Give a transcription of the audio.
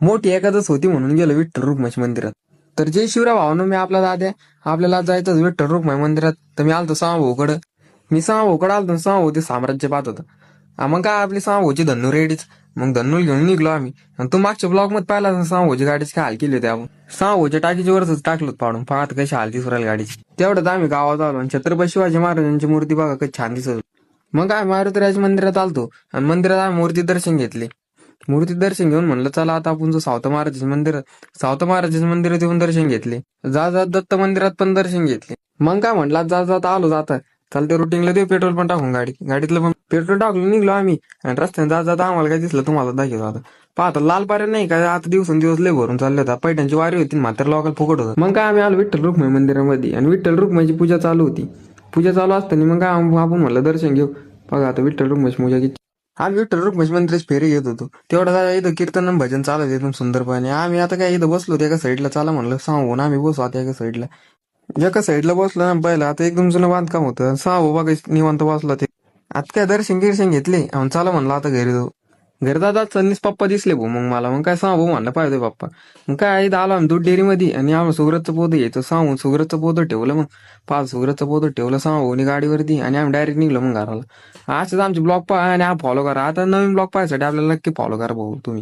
मोठी एकादश होती म्हणून गेलो विठ्ठल रुक्माई मंदिरात. तर जय शिवराय भावानं, मी आपला दाद्या. आपल्याला जायचं विठ्ठल रुक्माई मंदिरात. तर मी आलतो भाऊकडं. मी भाऊकडं आलतो, भाऊ ते साम्राज्य पाहत होतं. मग काय आपली भाऊची धन्नू रेडीच. मग धन्नूला घेऊन निघलो आम्ही. आणि तू मागच्या ब्लॉग मध्ये पाहिला भाऊची गाडीची काय हाल केली होती आपण. भाऊच्या टाकीच्या वरच टाकलं पाडून, पाहत कशी हाल दिसू राहिली गाडीची. तेवढंच आम्ही गावात आलो आणि छत्रपती शिवाजी महाराजांची मूर्ती बघा कशी छान दिसत. मग काय मारुतीराज मंदिरात आलतो आणि मंदिरात आम्ही मूर्ती दर्शन घेतले. मूर्ती दर्शन घेऊन म्हणलं चला आता आपण जो सावता महाराजांचं मंदिर, सावता महाराजांचं मंदिरात येऊन दर्शन घेतले. जात दत्त मंदिरात पण दर्शन घेतले. मग काय म्हटलं जात आलो जाता चालते रुटीनला देऊ पेट्रोल पण टाकून गाडीतलं पण पेट्रोल टाकून निघलो आम्ही. आणि रस्त्याने जात आम्हाला काय दिसलं तुम्हाला दाखवतो आता. पाहता लाल पाऱ्या नाही काय आता दिवसेंदिवस लय भरून चालले होता. पैठणची वारी होती, म्हातार लोकांना फुकट होतं. मग काय आम्ही आलो विठ्ठल रुक्माई मंदिरामध्ये आणि विठ्ठल रुक्माईची पूजा चालू होती. पूजा चालू असताना मग काय आपण म्हणलं दर्शन घेऊ. बघा आता विठ्ठल रुक्माईची पूजा घेतली. आम्ही विठ्ठल रुक्माई मंदिराची फेरी घेत होतो. तेवढं इथं कीर्तन भजन चालत एकदम सुंदरपणे. आम्ही आता काय इथं बसलो एका साईडला. चाला म्हणलं सांगून आम्ही बसू आता एका साईडला. एका साईडला बसलो ना पहिला. आता एकदम जुनं बांधकाम होतं. बघा निवांत बसला ते. आता काय दर्शन घेतले. चला म्हणलं आता घरी जाऊ. घरी जातात सन्नीस पप्पा दिसले भाऊ. मग मला मग काय भाऊ म्हणलं पाहिजे पप्पा. मग काय इथं आलो आम्ही दूध डेअरीमध्ये आणि आम्हाला सुगरजचं पोतं घ्यायचं. सांगून सुगरजचं पोतं ठेवलं. मग पाच सुगरजचं पोतं ठेवलं भाऊनी गाडीवरती आणि आम्ही डायरेक्ट निघलो मग घराला. असंच आमचे ब्लॉग पहा आणि फॉलो करा. आता नवीन ब्लॉग पाहायसाठी आपल्याला नक्की फॉलो करा भाऊ तुम्ही.